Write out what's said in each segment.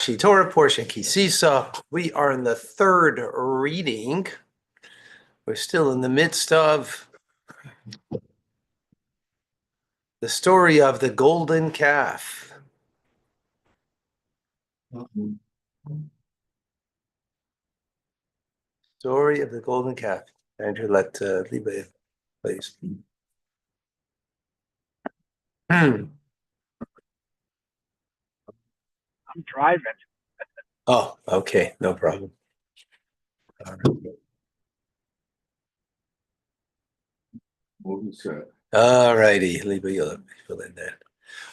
Torah portion, Sisa. We are in the third reading. We're still in the midst of the story of the golden calf. Story of the golden calf. Andrew, let Liba, please. I'm driving. Oh, okay, no problem. All righty, Liba, you'll fill in that.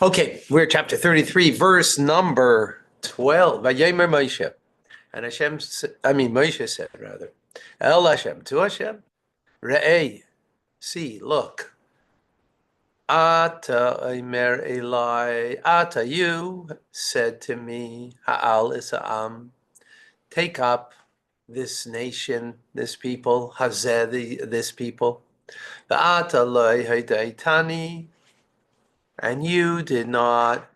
Okay, we're chapter 33, verse number 12. Vayomer Moshe. And Moshe said, rather, El Hashem, to Hashem, Re'eh, see, look. Ata Omer Eli, Ata, you said to me, Ha'al Isa'am, take up this nation, this people, Hazeh, this people. Ata Loi Haidaitani, and you did not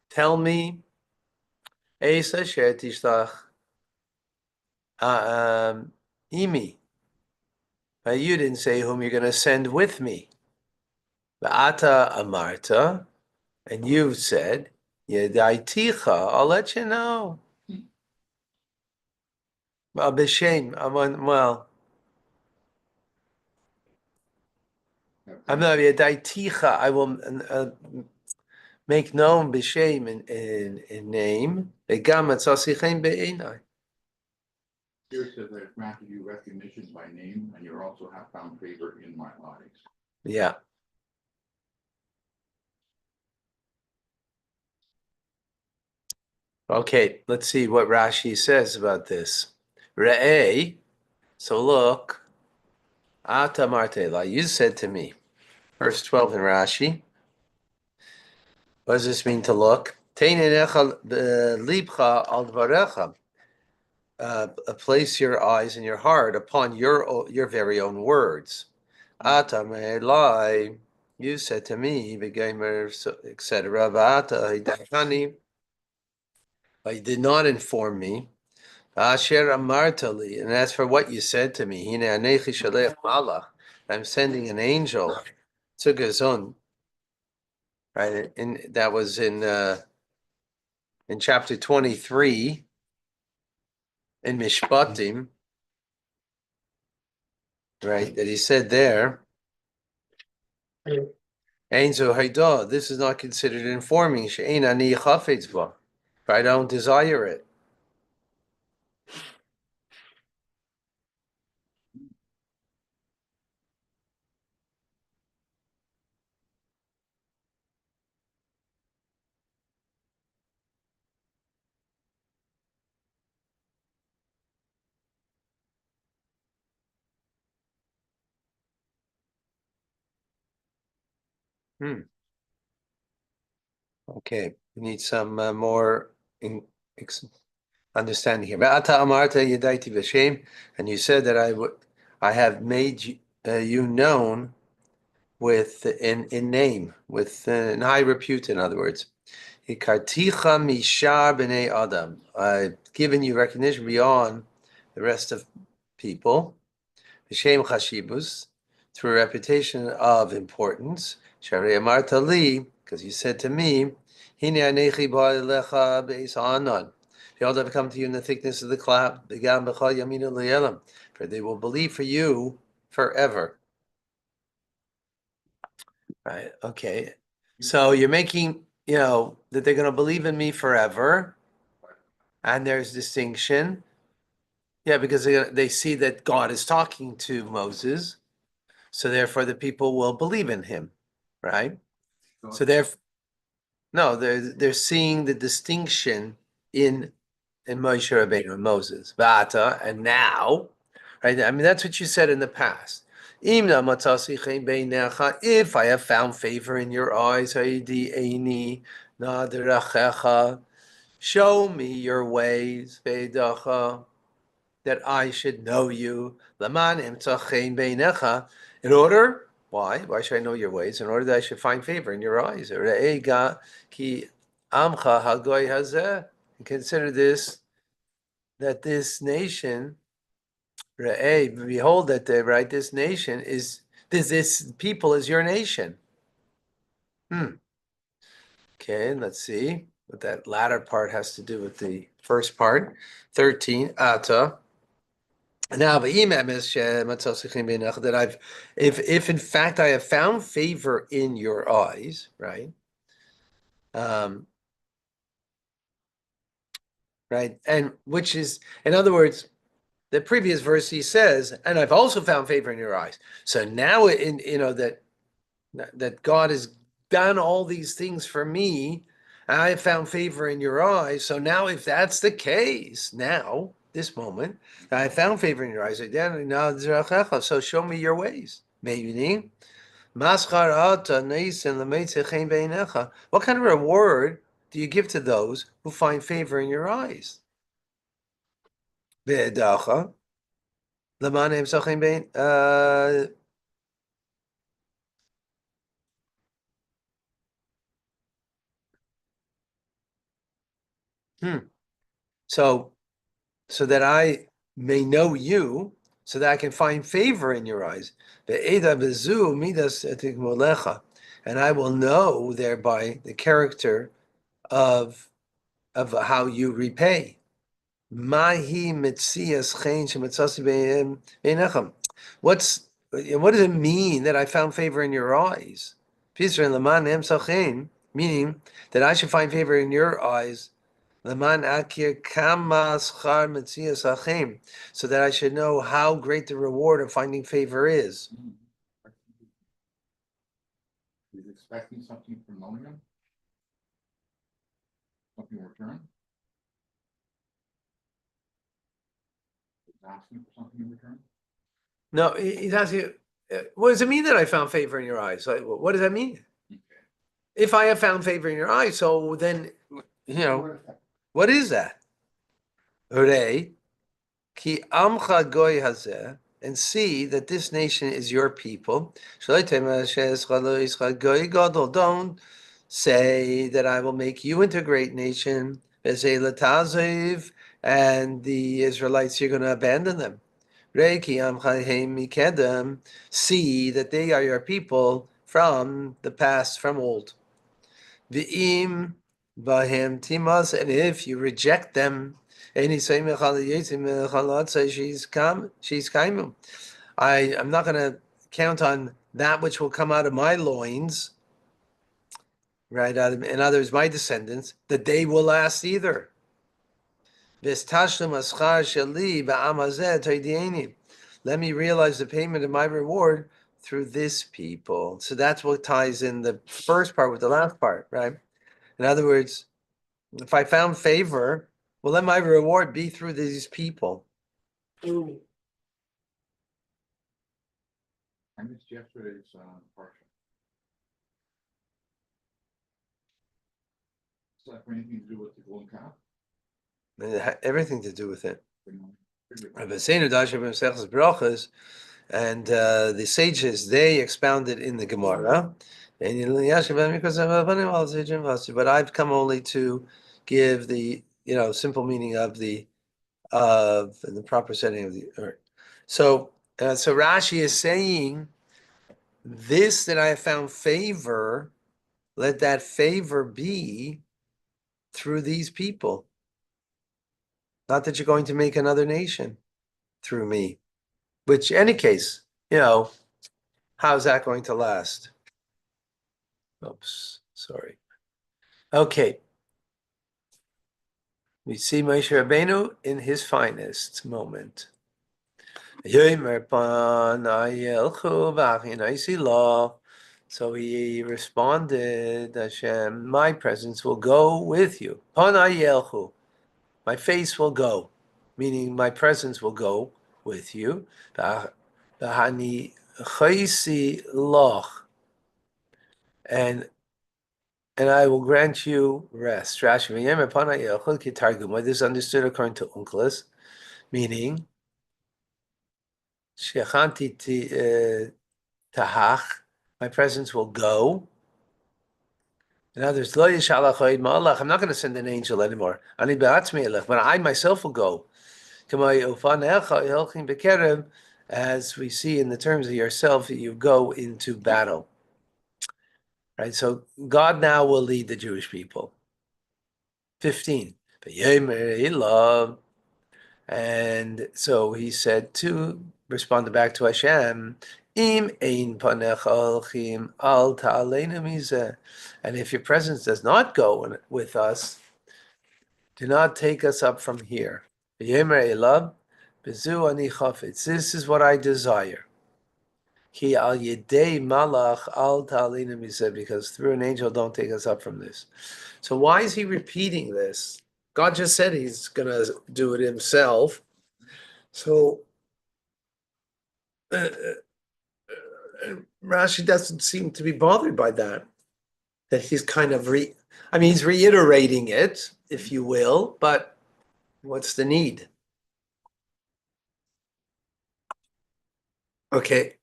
tell me, Esa Shertishtach, Imi. You didn't say whom you're going to send with me. Ata Amarta, and you said, Yedaiticha, I'll let you know. B'shem, I'm not Yedaiticha, I will make known b'shem in name. Begam atzasichem be'enai. Here it says, I have granted you recognition by name, and you also have found favor in my eyes. Yeah. Okay, let's see what Rashi says about this. Re'eh, so look, Ata Martela, you said to me, verse 12 in Rashi. What does this mean to look? Place your eyes and your heart upon your very own words. Ata Me'elai, you said to me, etc. But you did not inform me. Asher amartali, and as for what you said to me, Hine anechi shalech malach, I'm sending an angel. Tzugazon, right? And that was in chapter 23 in Mishpatim, right? That he said there, Einzo Haidah, this is not considered informing. She'ein ani chafetz ba, for I don't desire it. Okay, we need some more understanding here. And you said that I have made you known with in name, with in high repute. In other words, Adam. I've given you recognition beyond the rest of people. B'shem chashibus, through a reputation of importance. Sharei amarta li, because you said to me, Hine anechi ba'alecha be'es ha'anan. Behold, I've come to you in the thickness of the cloud. Begam b'chal yaminu li'elam. For they will believe for you forever. Right, okay. So you're making, that they're going to believe in me forever. And there's distinction. Yeah, because they see that God is talking to Moses. So therefore the people will believe in him, right? So they're seeing the distinction in Moshe Rabbeinu and Moses, Vata, and now, right? I mean, that's what you said in the past. If I have found favor in your eyes, show me your ways, that I should know you. In order, why? Why should I know your ways? In order that I should find favor in your eyes. Amcha Hagoy Hazeh, and consider this, that this nation, behold that right, this nation is, this people is your nation. Okay, let's see what that latter part has to do with the first part. 13, Ata. Now, that if in fact I have found favor in your eyes, right? Right, and which is, in other words, the previous verse he says, and I've also found favor in your eyes. So now, that God has done all these things for me, and I have found favor in your eyes. So now, if that's the case, now this moment, I found favor in your eyes. So show me your ways. Maybe. What kind of reward do you give to those who find favor in your eyes? So that I may know you, so that I can find favor in your eyes. And I will know thereby the character of how you repay. Mahi mitzias chen shemitzasi beinechem. What does it mean that I found favor in your eyes? Meaning that I should find favor in your eyes. Leman akir kama schar mitzias hachem, so that I should know how great the reward of finding favor is. He's expecting something from knowing him? Something in return? He's asking for something in return? No, he's asking, what does it mean that I found favor in your eyes? What does that mean? Okay. If I have found favor in your eyes, so then, what is that? Hooray. Ki amcha goy hazeh, and see that this nation is your people. Don't say that I will make you into a great nation, and the Israelites, you're going to abandon them. See that they are your people from the past, from old. V'im bahem timas, and if you reject them, she's kaimum. I'm not going to count on that which will come out of my loins, right? In other words, my descendants, that they will last either. Let me realize the payment of my reward through this people. So that's what ties in the first part with the last part, right? In other words, if I found favor, well, let my reward be through these people. I missed yesterday's parsha. Does that have anything to do with the golden calf? And it had everything to do with it. And the sages, they expounded in the Gemara. But I've come only to give the simple meaning of the proper setting of the earth. So Rashi is saying this, that I have found favor, let that favor be through these people. Not that you're going to make another nation through me, which, in any case, how's that going to last? Oops, sorry. Okay. We see Moshe Rabbeinu in his finest moment. So he responded, Hashem, my presence will go with you. My face will go, meaning my presence will go with you. And I will grant you rest. This is understood according to Unclus, meaning tahach, my presence will go. In others, Lo yishalach ha'ed ma'alach. I'm not going to send an angel anymore. Ani be'atzmi elech, but I myself will go. As we see in the terms of yourself, you go into battle. Right? So God now will lead the Jewish people. 15. And so he said to respond back to Hashem, Im ein panecha alchim al ta'aleinu mizeh. And if your presence does not go with us, do not take us up from here. This is what I desire. Ki al yedei malach al ta'aleinu mizeh, because through an angel, don't take us up from this. So why is he repeating this? God just said he's going to do it himself. So Rashi doesn't seem to be bothered by that. That he's kind of he's reiterating it, if you will, but what's the need? Okay.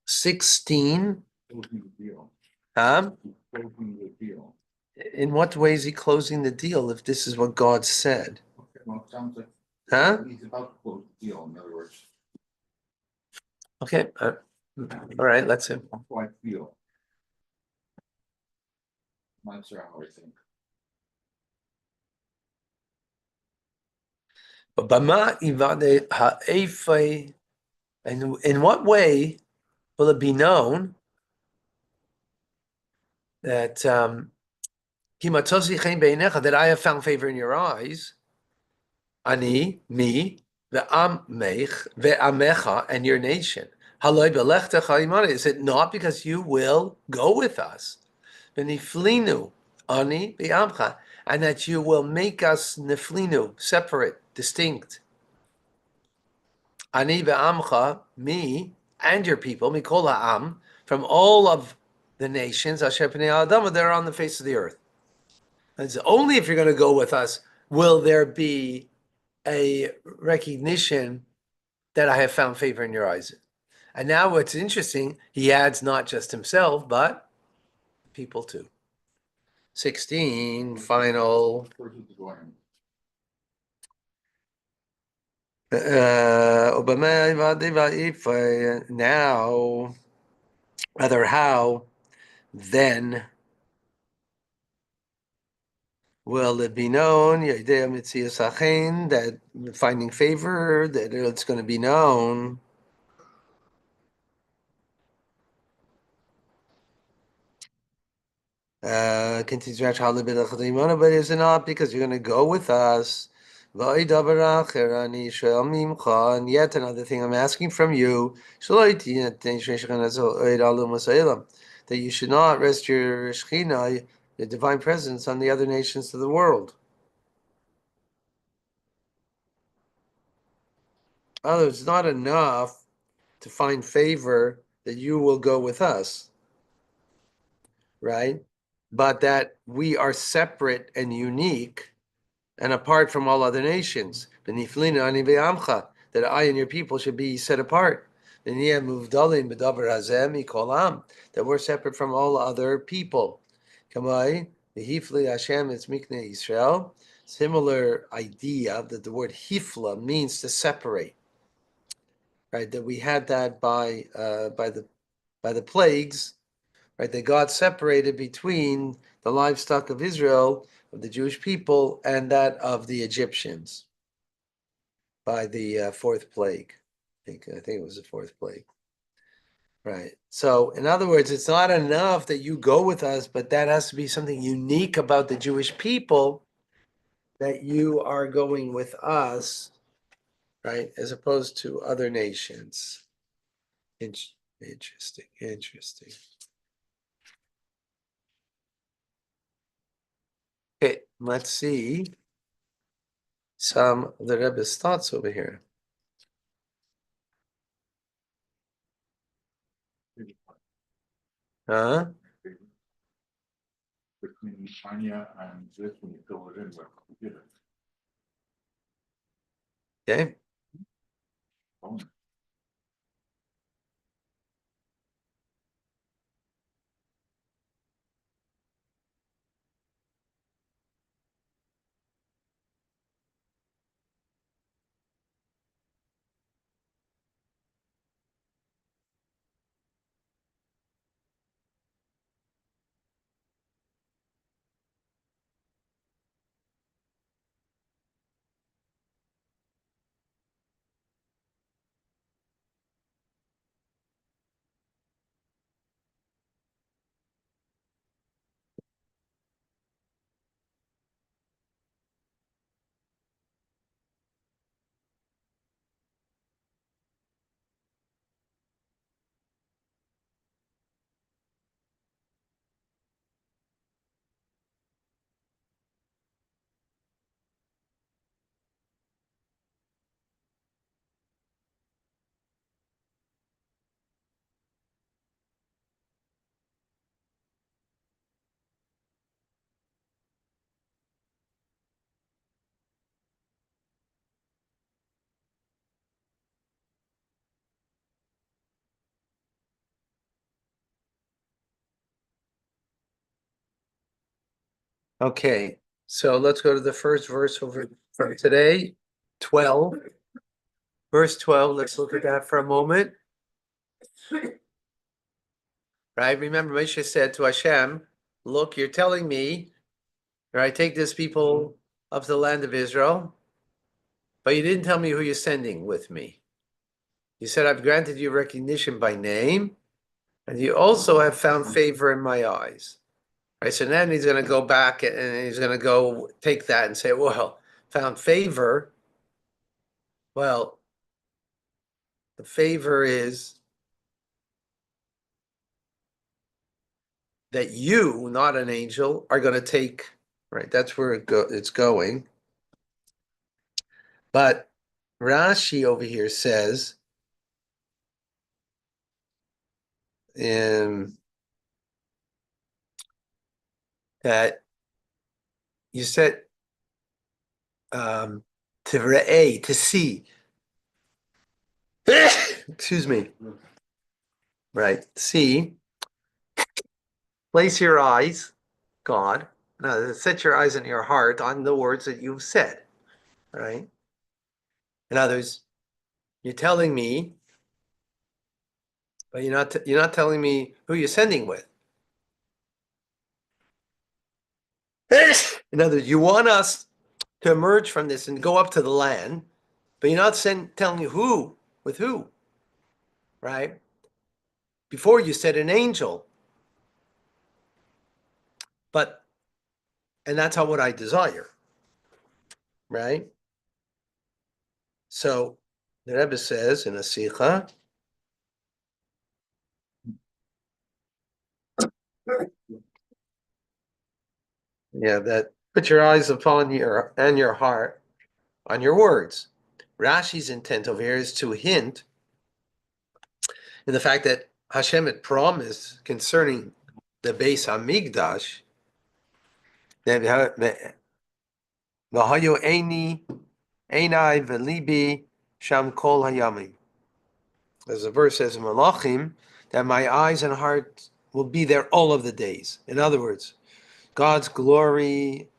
16. Closing the deal. Closing the deal. In what way is he closing the deal if this is what God said? Okay, well, it sounds like he's about to close the deal, in other words. Okay. All right, let's see. That's how I feel. I'm not sure how I think. And in what way will it be known that that I have found favor in your eyes? Ani, me, ve'amecha, and your nation. Is it not because you will go with us? V'niflinu, ani, ve'amcha, and that you will make us niflinu, separate, distinct. Ani ve'amcha, me and your people, mikol ha'am, from all of the nations, asher pnei ha'adam, they're on the face of the earth. It's only if you're going to go with us will there be a recognition that I have found favor in your eyes. And now what's interesting, he adds not just himself, but people too. 16, final. Now, rather how, then will it be known, that finding favor, that it's going to be known. Continues Rashi, but is it not because you're going to go with us? And yet another thing I'm asking from you, that you should not rest your Shekhinah, the divine presence, on the other nations of the world. Oh, it's not enough to find favor that you will go with us, right? But that we are separate and unique and apart from all other nations. That I and your people should be set apart. That we're separate from all other people. Similar idea that the word hifla means to separate. Right, that we had that by the plagues, right? That God separated between the livestock of Israel, of the Jewish people, and that of the Egyptians by the fourth plague. I think it was the fourth plague. Right. So, in other words, it's not enough that you go with us, but that has to be something unique about the Jewish people that you are going with us, right, as opposed to other nations. Interesting. Okay, let's see some of the Rebbe's thoughts over here. Huh? Between Anya and this, when you fill it in, what you did it. Okay. Oh. Okay, so let's go to the first verse over from today, 12. Verse 12, let's look at that for a moment. Right, remember Moshe said to Hashem, look, you're telling me, right, take this people up to the land of Israel, but you didn't tell me who you're sending with me. You said, I've granted you recognition by name, and you also have found favor in my eyes. Right, so then he's going to go back and he's going to go take that and say, well, found favor. Well, the favor is that you, not an angel, are going to take, right? That's where it's going. But Rashi over here says, that you said to see. Excuse me. Right. See. Place your eyes, God. No, set your eyes and your heart on the words that you've said. Right. In others, you're telling me, but you're not telling me who you're sending with. In other words, you want us to emerge from this and go up to the land, but you're not telling you who, with who, right? Before you said an angel, and that's what I desire, right? So the Rebbe says in a Sikha, that put your eyes upon your heart on your words. Rashi's intent over here is to hint in the fact that Hashem had promised concerning the Beis Hamikdash that v'hayo einai v'libi sham kol hayamim. As the verse says in Malachim, that my eyes and heart will be there all of the days. In other words, God's glory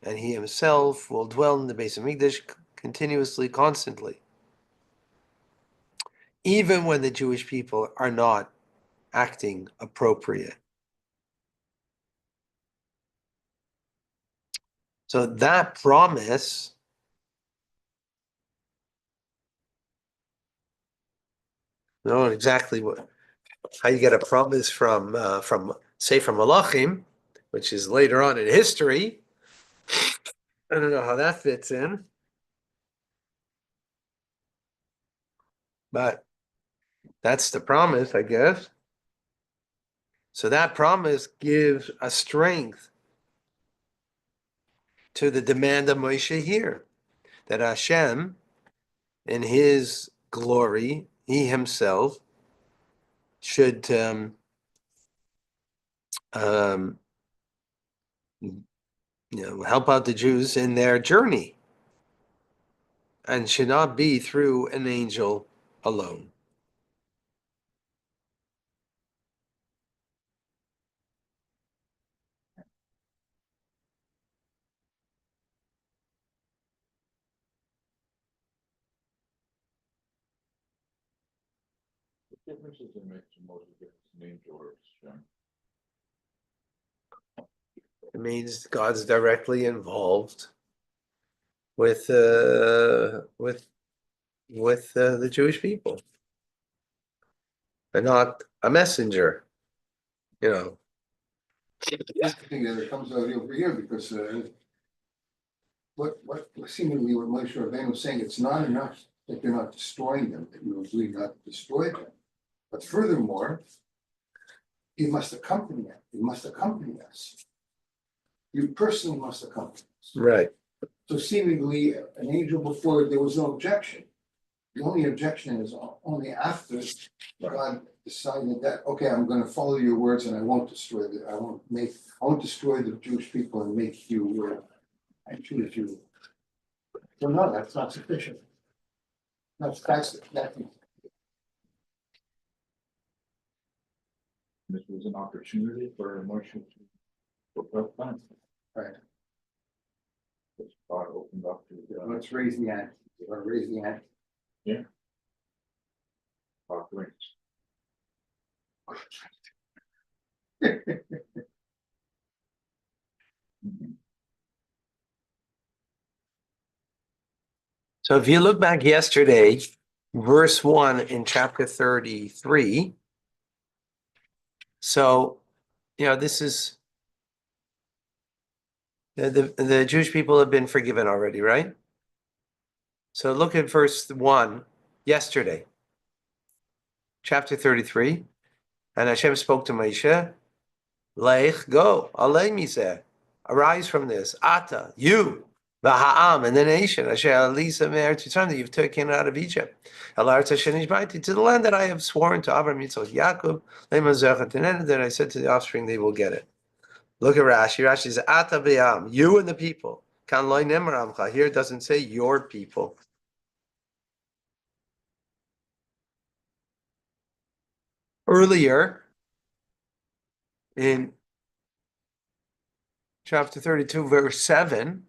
and He Himself will dwell in the Beis Hamikdash continuously, constantly, even when the Jewish people are not acting appropriate. So that promise, I don't know exactly how you get a promise from Malachim, which is later on in history. I don't know how that fits in, but that's the promise, I guess. So that promise gives a strength to the demand of Moshe here, that Hashem, in His glory, He Himself, should help out the Jews in their journey, and should not be through an angel alone. What difference does it make to Moses if it's an angel or it's Shem? It means God's directly involved with the Jewish people, and not a messenger. I think that it comes out over here because what seemingly what Moshe Rabbeinu was saying, it's not enough that you're not destroying them, that you agree not to destroy them. But furthermore, you must accompany it. You must accompany us. You personally must accompany us. Right. So seemingly an angel before there was no objection. The only objection is only after God decided that, okay, I'm going to follow your words and I won't destroy I won't destroy the Jewish people and make you I choose you. So no, that's not sufficient. That's This was an opportunity for Moshe to fulfill plans. Right, This God opened up to. let's raise the ante, raise the ante. God drinks. So if you look back yesterday, verse 1 in chapter 33. So, this is the Jewish people have been forgiven already, right? So look at verse 1 yesterday, chapter 33. And Hashem spoke to Moshe, Lech, go, alei miseh, arise from this, Ata, you, V'ha'am, and the nation, Asher Alisa Me'eretz Yitzrayim, that you've taken out of Egypt, Elartz Asher Nishbaiti, to the land that I have sworn to Abraham, Yitzchak, Yaakov, Le'mazechet, and that I said to the offspring, they will get it. Look at Rashi. Rashi says, Ata B'yam, you and the people. Kan loy nemar amcha. Here it doesn't say your people. Earlier, in chapter 32, verse 7,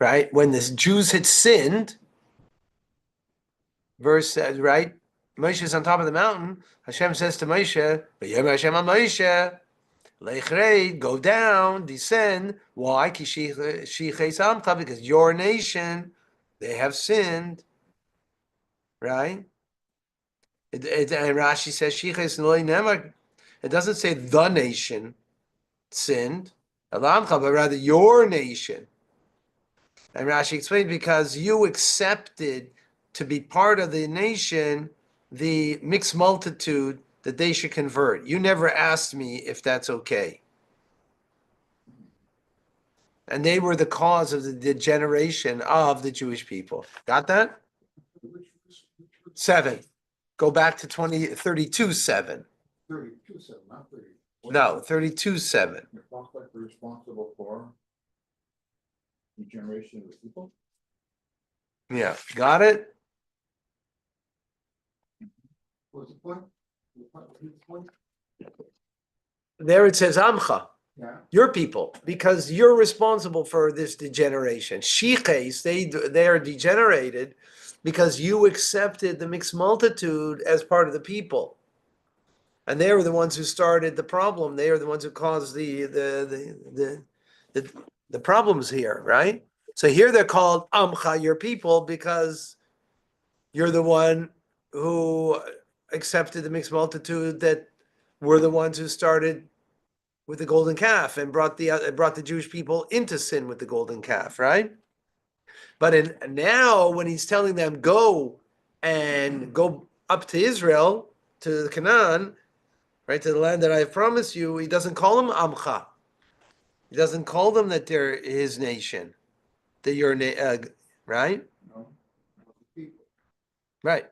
right? When the Jews had sinned, verse says, right? Moshe is on top of the mountain. Hashem says to Moshe, "V'yom Hashem al Moshe, Lechrei, go down, descend. Why? Because your nation, they have sinned, right? And Rashi says, Shiches loy nemar. It doesn't say the nation sinned, but rather your nation. And Rashi explained, because you accepted to be part of the nation, the mixed multitude, that they should convert. You never asked me if that's okay. And they were the cause of the degeneration of the Jewish people. Got that? 7. Go back to 32:7. 32, not 30. No, 32:7. The prospect responsible for the generation of the people. Yeah, got it? What's the point? What's the point? There it says Amcha, Yeah, your people, because you're responsible for this degeneration. Shiches, they are degenerated because you accepted the mixed multitude as part of the people. And they were the ones who started the problem. They are the ones who caused the problems here, right? So here they're called Amcha, your people, because you're the one who accepted the mixed multitude that were the ones who started with the golden calf and brought the Jewish people into sin with the golden calf, right? But now when he's telling them go up to Israel, to Canaan, right, to the land that I have promised you, he doesn't call them Amcha. He doesn't call them that they're his nation, that you're right? no, people. Right.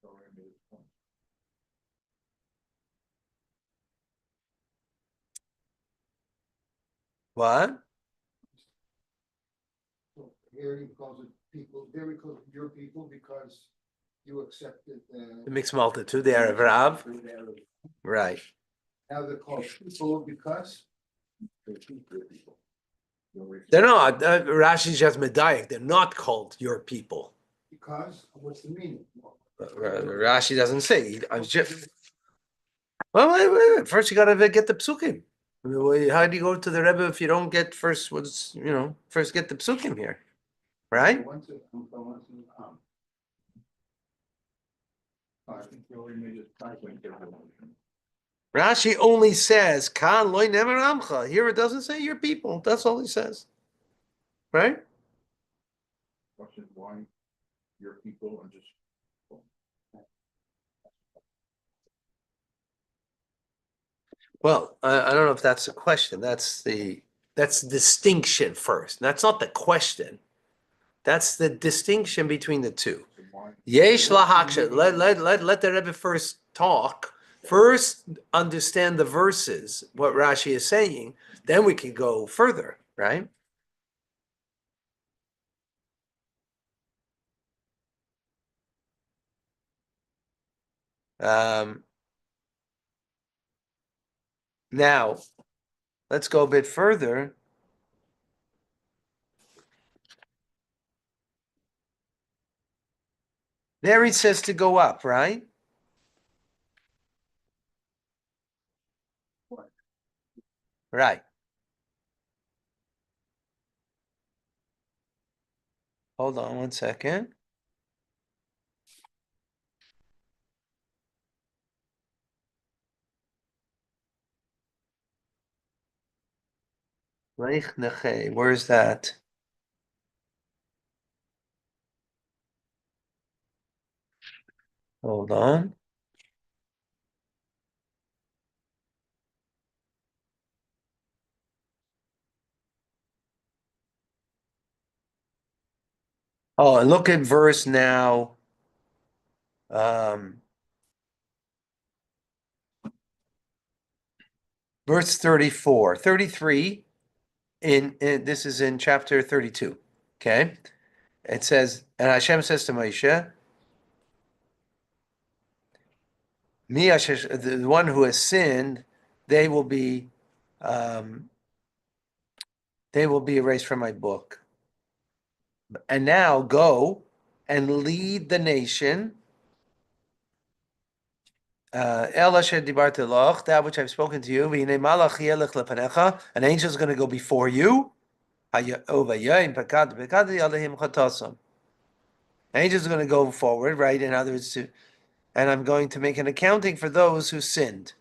Already made his point. What? So here he calls it people, there he calls it your people because you accepted The mixed multitude, the Erev Rav. Right. Now they're called people because They're people. They're not. Rashi's just medayik. They're not called your people. what's the meaning? Rashi doesn't say. I'm just. Well, wait. First, you got to get the psukim. I mean, how do you go to the Rebbe if you don't get first? First get the psukim here, right? I think he already made his point. Rashi only says kan loy nemer amcha. Here it doesn't say your people. That's all he says, right? Question why your people and just. Well, I don't know if that's a question. That's distinction first. That's not the question. That's the distinction between the two. Yesh lahaksha. Let the Rebbe first talk. First, understand the verses, what Rashi is saying. Then we can go further, right? Now, let's go a bit further. There he says to go up, right? Right. Hold on one second. Where's that? Hold on. Oh, and look at verse now. Verse 34, 33 in this is in chapter 32. Okay. It says, and Hashem says to Moshe, the one who has sinned, they will be erased from my book. And now go and lead the nation. That which I've spoken to you. An angel is going to go before you. Angels are going to go forward, right? In other words, and I'm going to make an accounting for those who sinned.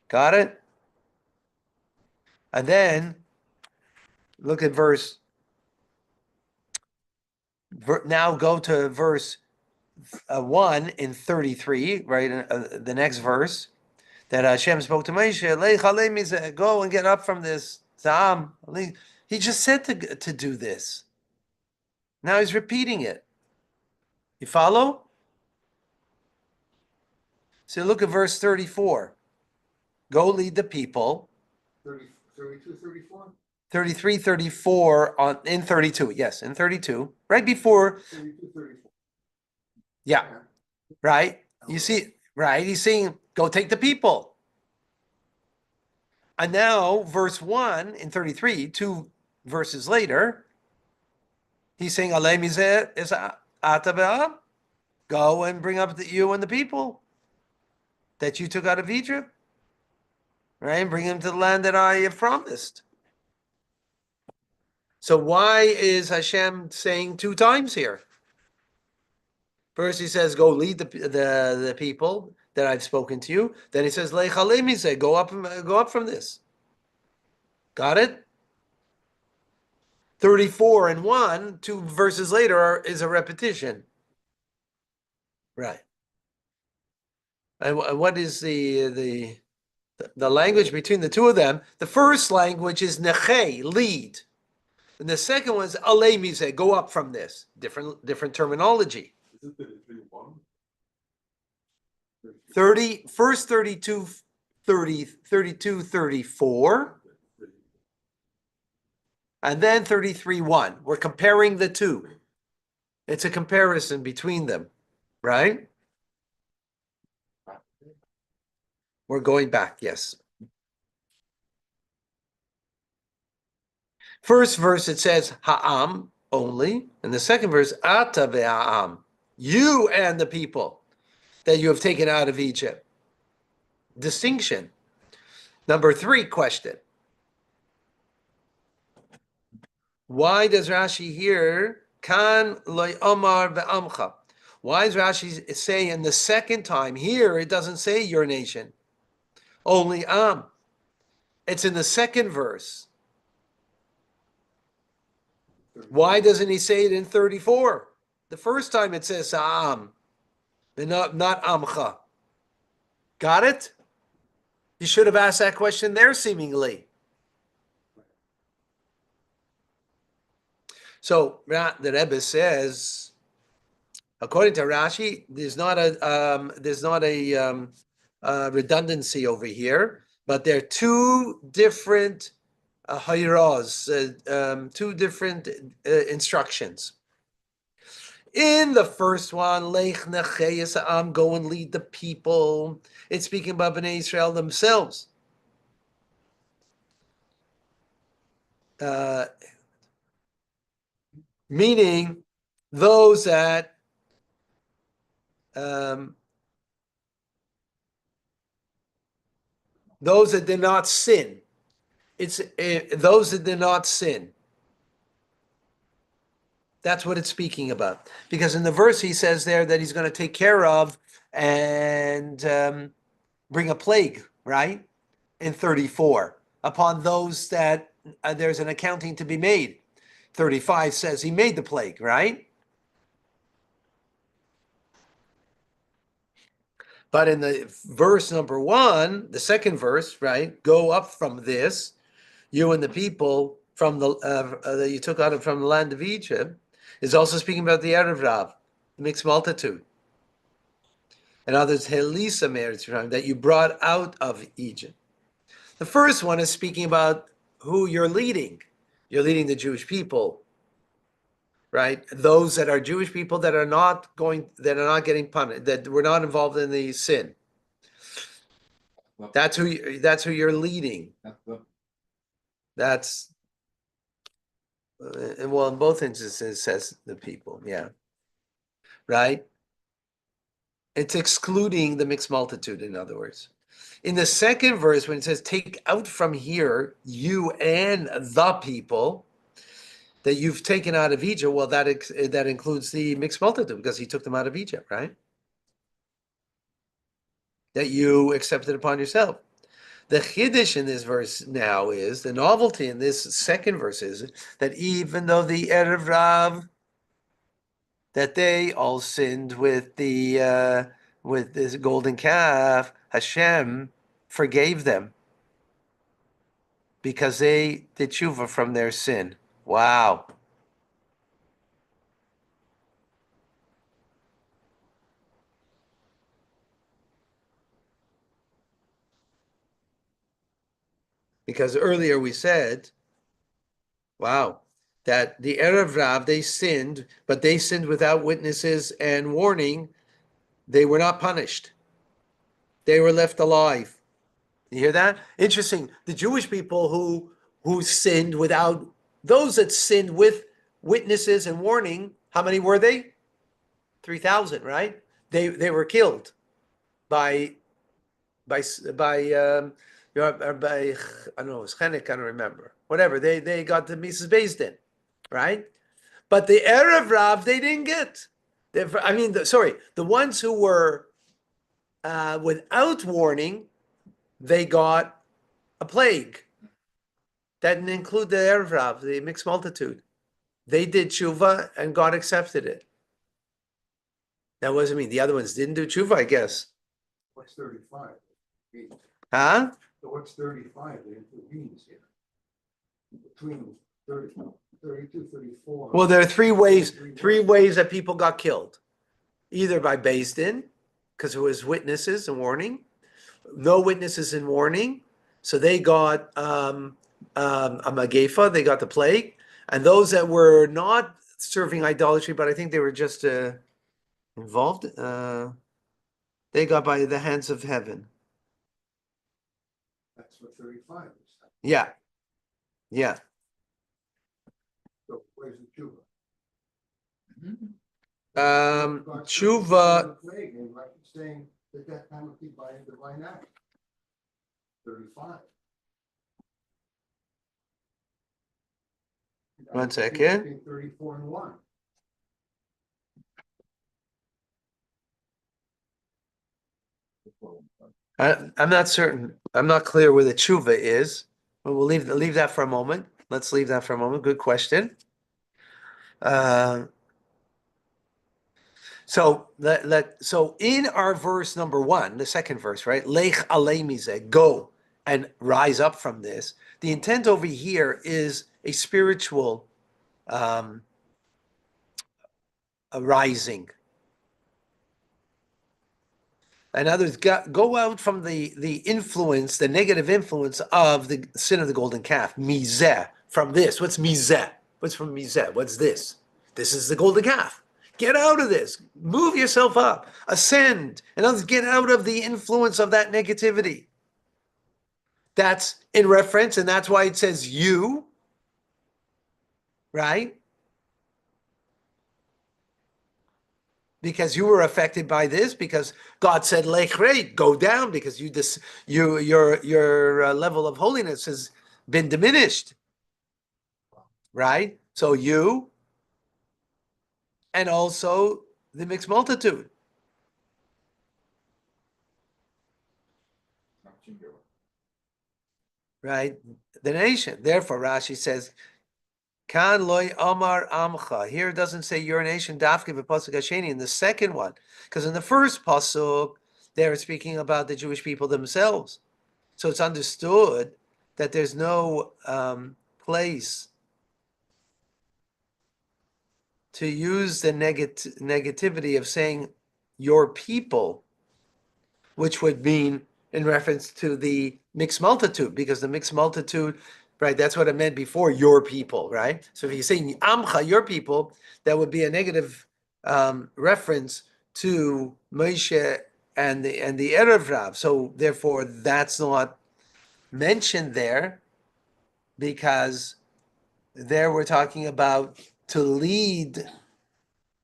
Got it? And then look at now go to verse 1 in 33, right? The next verse that Hashem spoke to Moshe, go and get up from this. He just said to do this. Now he's repeating it. You follow? So look at verse 34. Go lead the people. 32, 34? 33, 34 in 32. Yes, in 32. Right before. 32, 34. Yeah. Right? You see, right? He's saying, go take the people. And now, verse 1 in 33, 2 verses later, he's saying, go and bring up you and the people that you took out of Egypt. Right? And bring them to the land that I have promised. So why is Hashem saying 2 times here? First he says, go lead the people that I've spoken to you. Then he says, go up from this. Got it? 34 and 1, 2 verses later is a repetition. Right. And what is the language between the two of them? The first language is neche, lead. And the second one is alemize, go up from this. Different terminology. Is it 33:1? 30, first 32, 30, 32, 34, and then 33:1. We're comparing the two. It's a comparison between them, right? We're going back, yes. First verse, it says ha'am only. And the second verse, ata ve'ha'am, you and the people that you have taken out of Egypt. Distinction. Number 3 question. Why does Rashi here, kan loy omar ve'amcha? Why does Rashi say in the second time, here it doesn't say your nation, only am. It's in the second verse. Why doesn't he say it in 34? The first time it says am, and not amcha. Got it? You should have asked that question there, seemingly. So the Rebbe says, according to Rashi, there's not a redundancy over here, but there are 2 different hayras, 2 different instructions. in the first one, Lech Necheyes Am, go and lead the people. It's speaking about Bnei Israel themselves. Meaning those that did not sin. It's those that did not sin. That's what it's speaking about. Because in the verse he says there that he's going to take care of and bring a plague, right? In 34, upon those that there's an accounting to be made. 35 says he made the plague, right? But in the verse number 1, the second verse, right? Go up from this, you and the people from the that you took out from the land of Egypt, is also speaking about the Erev Rav, the mixed multitude. And others, Helisa Meretz, that you brought out of Egypt. The first one is speaking about who you're leading. You're leading the Jewish people, right? Those that are Jewish people that are not getting punished, that were not involved in the sin. That's who you're leading. That's well, in both instances it says the people, yeah, right? It's excluding the mixed multitude, in other words. In the second verse, when it says, take out from here, you and the people that you've taken out of Egypt, well, that includes the mixed multitude, because he took them out of Egypt, right? That you accepted upon yourself. The chiddush in this verse now is, the novelty in this second verse is, that even though the Erev Rav, that they all sinned with this golden calf, Hashem forgave them because they did tshuva from their sin. Wow. Because earlier we said, wow, that the Erev Rav, they sinned, but they sinned without witnesses and warning. They were not punished. They were left alive. You hear that? Interesting. The Jewish people who sinned without, those that sinned with witnesses and warning, how many were they? 3,000, right? They were killed by I don't know, Chenek, I don't remember. Whatever, they got the Mrs. Bezdin, right? But the Erev Rav, they didn't get. The ones who were without warning, they got a plague. That didn't include the Erev Rav, the mixed multitude. They did tshuva and God accepted it. That doesn't mean the other ones didn't do tshuva, I guess. What's 35? Huh? So what's 35? It intervenes here. Between 30, 32, 34. Well, there are three ways that people got killed. Either by Beis Din, because it was witnesses and warning. No witnesses and warning. So they got a Magefa, they got the plague. And those that were not serving idolatry, but I think they were just involved, they got by the hands of heaven. That's what 35 is. Yeah. Yeah. So where's the tshuva? Tshuva, And like it's saying that time would be by a divine act. 35. One second. Between 34 and 1. I'm not certain. I'm not clear where the tshuva is. But we'll leave that for a moment. Let's leave that for a moment. Good question. So in our verse number 1, the second verse, right? Lech alei mizeh, go and rise up from this. The intent over here is a spiritual arising. In other words, go out from the influence, the negative influence of the sin of the golden calf. Mizeh, from this. What's mizeh? What's from mizeh? What's this? This is the golden calf. Get out of this. Move yourself up. Ascend. In other words, get out of the influence of that negativity. That's in reference, and that's why it says you, right? Because you were affected by this, because God said, "Lechreit, go down," because your level of holiness has been diminished, right? So you, and also the mixed multitude, Not singular. right? The nation. Therefore, Rashi says, "Kan loy amar amcha." Here it doesn't say your nation. Dafke v'pasuk hasheni in the second one, because in the first pasuk they're speaking about the Jewish people themselves. So it's understood that there's no place to use the negativity of saying your people, which would mean in reference to the mixed multitude, because the mixed multitude, right, that's what it meant before, your people, right? So if you're saying amcha, your people, that would be a negative reference to Moshe and the Erev Rav. So therefore, that's not mentioned there, because there we're talking about to lead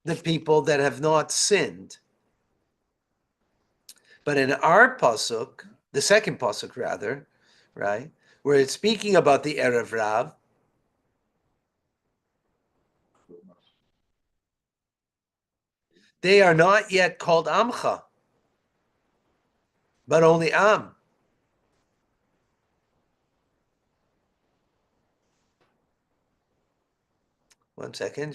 the people that have not sinned. But in our pasuk, the second pasuk rather, right, where it's speaking about the Erev Rav, they are not yet called Amcha, but only Am. One second.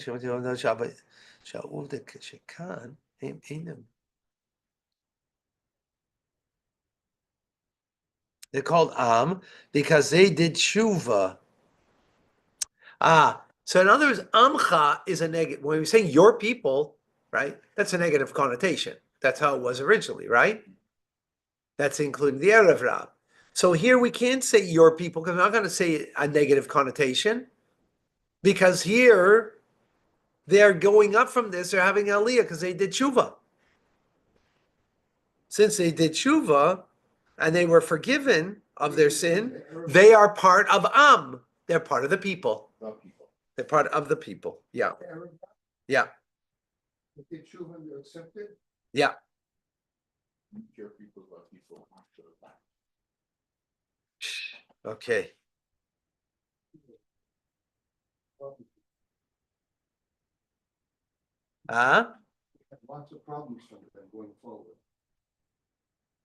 They're called Am because they did tshuva. So in other words, Amcha is a negative. When we say your people, right, that's a negative connotation. That's how it was originally, right? That's including the Erev Rav. So here we can't say your people, because I'm not going to say a negative connotation, because here they're going up from this, they're having Aliyah because they did tshuva. Since they did tshuva and they were forgiven of their sin, they are part of Am. They're part of the people. The people. They're part of the people. Yeah. Yeah. If they choose and they're accepted, Yeah. Your people, the people after the fact. Okay. have lots of problems from them going forward.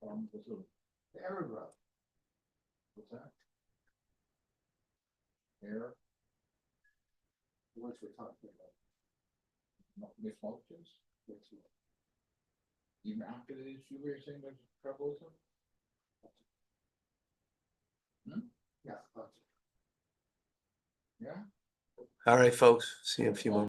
What's the- The Arab route, what's that? Air, the ones we're talking about. mixed multitudes, Next month. even after the issue, we were saying there's trouble with them? Yeah, lots of Yeah? All right, folks. See you in a few moments.